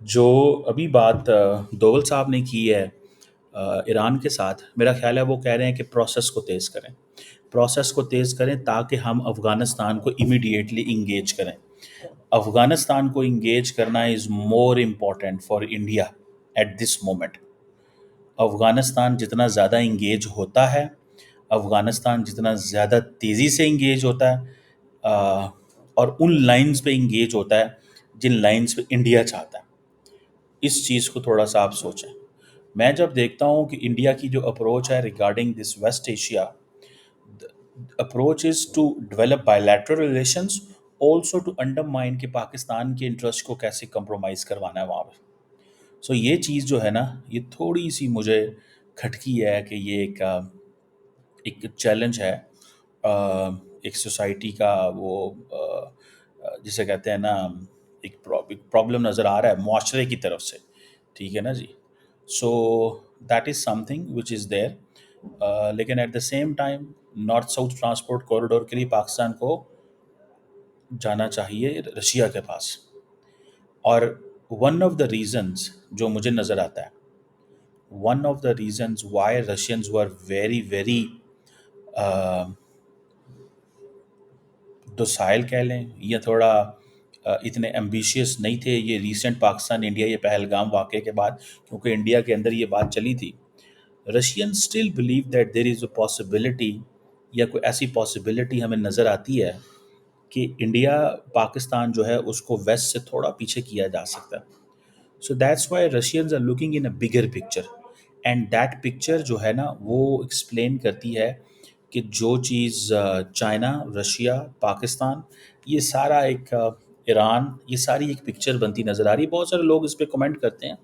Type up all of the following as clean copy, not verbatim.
جو ابھی بات دوول صاحب نے کی ہے ایران کے ساتھ، میرا خیال ہے وہ کہہ رہے ہیں کہ پروسیس کو تیز کریں، پروسیس کو تیز کریں تاکہ ہم افغانستان کو امیڈیٹلی انگیج کریں. افغانستان کو انگیج کرنا is more important for India at this moment. Afghanistan جتنا زیادہ انگیج ہوتا ہے، افغانستان جتنا زیادہ تیزی سے انگیج ہوتا ہے اور ان لائنز پہ انگیج ہوتا ہے جن لائنز پہ انڈیا چاہتا ہے. اس چیز کو تھوڑا سا آپ سوچیں. میں جب دیکھتا ہوں کہ انڈیا کی جو اپروچ ہے regarding this West Asia, approach is to develop bilateral relations, also to undermine کہ پاکستان کے انٹرسٹ کو کیسے کمپرومائز کروانا ہے وہاں پہ. سو یہ چیز جو ہے نا، یہ تھوڑی سی مجھے کھٹکی ہے کہ یہ ایک چیلنج ہے ایک سوسائٹی کا. وہ جسے کہتے ہیں نا، ایک پرابلم نظر آ رہا ہے معاشرے کی طرف سے. ٹھیک ہے نا جی. So that is some thing which is there. لیکن at the same time north south transport corridor کے لیے پاکستان کو جانا چاہیے رشیا کے پاس. اور ون آف دا ریزنز جو مجھے نظر آتا ہے، one of the reasons why Russians were very very دوسائل کہہ لیں، یا تھوڑا اتنے ایمبیشیس نہیں تھے یہ ریسنٹ پاکستان انڈیا یہ پہلگام واقعے کے بعد، کیونکہ انڈیا کے اندر یہ بات چلی تھی. Russian still believe that there is a possibility, یا کوئی ایسی پاسبلٹی ہمیں نظر آتی ہے کہ انڈیا پاکستان جو ہے اس کو ویسٹ سے تھوڑا پیچھے کیا جا سکتا ہے. So that's why Russians are looking in a bigger picture. And that picture جو ہے نا وہ ایکسپلین کرتی ہے کہ جو چیز چائنا، رشیا، پاکستان، یہ سارا ایک ایران، یہ ساری ایک پکچر بنتی نظر آ رہی ہے. بہت سارے لوگ اس پہ کمنٹ کرتے ہیں،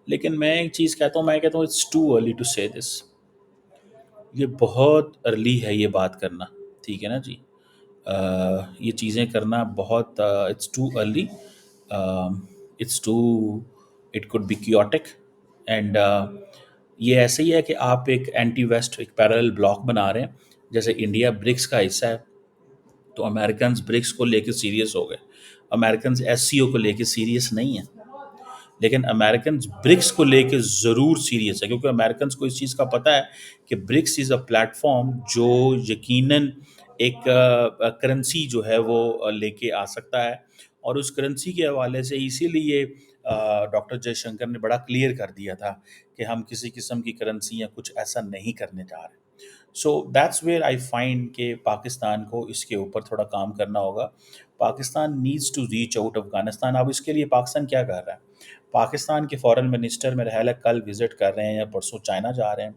لیکن میں ایک چیز کہتا ہوں، میں کہتا ہوں اٹس ٹو ارلی ٹو سے دس. یہ بہت ارلی ہے یہ بات کرنا. ٹھیک ہے نا جی. یہ چیزیں کرنا بہت it's too early. It's too, it could be chaotic. And یہ ایسے ہی ہے کہ آپ ایک اینٹی ویسٹ ایک پیرل بلاک بنا رہے ہیں. جیسے انڈیا برکس کا حصہ ہے، تو امریکنز برکس کو لے کے سیریس ہو گئے. امریکنز ایس سی او کو لے کے سیریس نہیں ہیں، لیکن امریکنز برکس کو لے کے ضرور سیریس ہے، کیونکہ امریکنز کو اس چیز کا پتہ ہے کہ BRICS is a platform جو یقیناً ایک کرنسی جو ہے وہ لے کے آ سکتا ہے. اور اس کرنسی کے حوالے سے اسی لیے ڈاکٹر جے شنکر نے بڑا کلیئر کر دیا تھا کہ ہم کسی قسم کی کرنسی یا کچھ ایسا نہیں کرنے جا رہے. So that's where I find کہ پاکستان کو اس کے اوپر تھوڑا کام کرنا ہوگا. Pakistan needs to reach out Afghanistan. اب اس کے لیے پاکستان کیا کر رہا ہے؟ پاکستان کے فارن منسٹر میرا خیال ہے کل وزٹ کر رہے ہیں یا پرسوں چائنا جا رہے ہیں،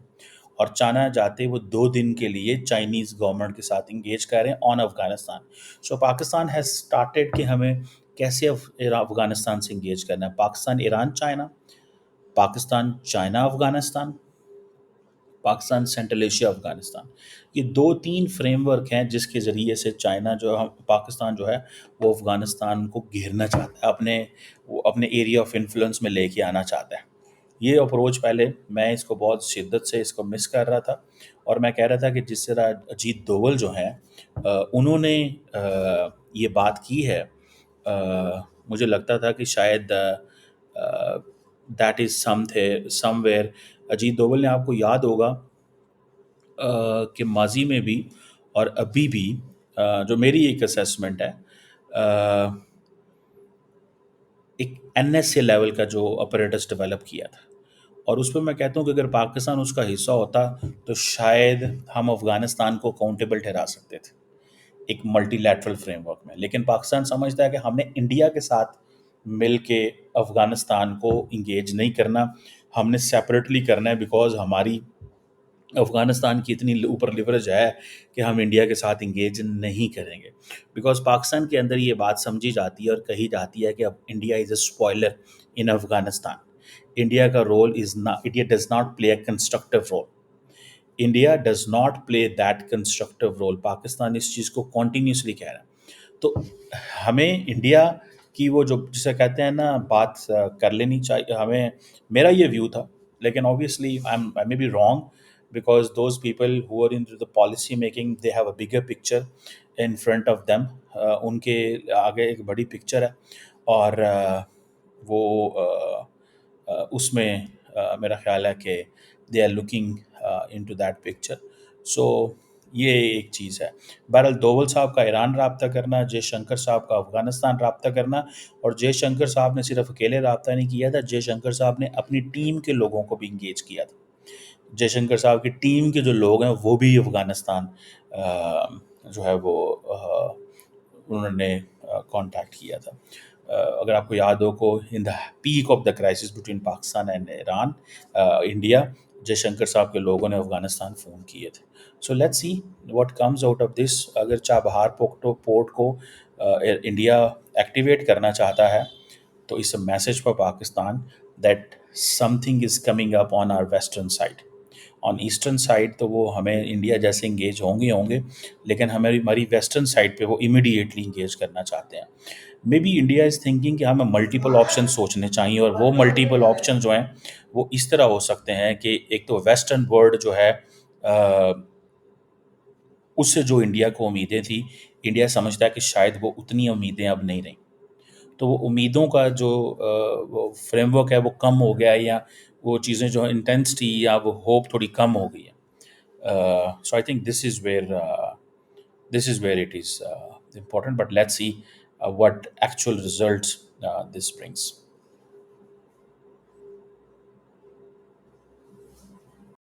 اور چائنا جاتے وہ 2 دن کے لیے چائنیز گورنمنٹ کے ساتھ انگیج کر رہے ہیں آن افغانستان. سو پاکستان ہیز اسٹارٹیڈ کہ ہمیں کیسے افغانستان سے انگیج کرنا ہے. Pakistan Iran China, Pakistan China Afghanistan, Pakistan central Asia Afghanistan. یہ 2-3 فریم ورک ہیں جس کے ذریعے سے چائنا جو پاکستان جو ہے وہ افغانستان کو گھیرنا چاہتا ہے، وہ اپنے ایریا آف انفلوئنس میں لے کے آنا چاہتا ہے. یہ اپروچ پہلے میں اس کو بہت شدت سے اس کو مس کر رہا تھا، اور میں کہہ رہا تھا کہ جس طرح اجیت دوول جو ہیں انہوں نے یہ بات کی ہے، مجھے لگتا تھا کہ شاید that is somewhere. Ajit Doval نے، آپ کو یاد ہوگا کہ ماضی میں بھی اور ابھی بھی جو میری ایک اسیسمنٹ ہے، ایک این ایس اے لیول کا جو اپریٹس ڈیولپ کیا تھا، اور اس پہ میں کہتا ہوں کہ اگر پاکستان اس کا حصہ ہوتا تو شاید ہم افغانستان کو اکاؤنٹیبل ٹھہرا سکتے تھے ایک ملٹی لیٹرل فریم ورک میں. لیکن پاکستان سمجھتا ہے کہ ہم نے انڈیا کے ساتھ مل کے افغانستان کو انگیج نہیں کرنا، ہم نے سیپریٹلی کرنا ہے، بیکاز ہماری افغانستان کی اتنی اوپر لیوریج ہے کہ ہم انڈیا کے ساتھ انگیج نہیں کریں گے. بیکاز پاکستان کے اندر یہ بات سمجھی جاتی ہے اور کہی جاتی ہے کہ اب India is a spoiler in Afghanistan. India کا role is not, India does not play a constructive role. India does not play that constructive role. Pakistan اس چیز کو کنٹینیوسلی کہہ رہا ہے. تو ہمیں انڈیا کی وہ جو جسے کہتے ہیں نا بات کر لینی چاہیے ہمیں. میرا یہ ویو تھا، لیکن obviously I may be wrong because those people who are into the policy making they have a bigger picture in front of them. ان کے آگے ایک بڑی پکچر ہے. اور وہ اس میں میرا خیال ہے کہ they are looking into that picture. So یہ ایک چیز ہے. بہرحال دوول صاحب کا ایران رابطہ کرنا، جے شنکر صاحب کا افغانستان رابطہ کرنا، اور جے شنکر صاحب نے صرف اکیلے رابطہ نہیں کیا تھا، جے شنکر صاحب نے اپنی ٹیم کے لوگوں کو بھی انگیج کیا تھا. جے شنکر صاحب کی ٹیم کے جو لوگ ہیں وہ بھی افغانستان جو ہے وہ انہوں نے کانٹیکٹ کیا تھا. اگر آپ کو یاد ہو کو in the peak of the crisis between Pakistan and Iran India, Jaishankar صاحب کے لوگوں نے افغانستان فون کیے تھے. So let see what comes out of this. اگر چابہار پورٹ کو انڈیا ایکٹیویٹ کرنا چاہتا ہے تو اس message for Pakistan that something is coming up on our western side. On eastern side تو وہ ہمیں انڈیا جیسے انگیج ہوں گے لیکن ہماری ویسٹرن سائڈ پہ وہ امیڈیٹلی انگیج کرنا چاہتے ہیں. May B India is thinking کہ ہمیں ملٹیپل آپشن سوچنے چاہیے، اور وہ ملٹیپل آپشن جو ہیں وہ اس طرح ہو سکتے ہیں کہ ایک تو ویسٹرن ورلڈ جو ہے اس سے جو انڈیا کو امیدیں تھیں، انڈیا سمجھتا ہے کہ شاید وہ اتنی امیدیں اب نہیں رہیں، تو وہ امیدوں کا جو فریم ورک ہے وہ کم ہو گیا ہے، یا وہ چیزیں جو انٹینسٹی یا وہ ہوپ تھوڑی کم ہو گئی ہے. So I think this is where it is important. But let's see what actual results this brings.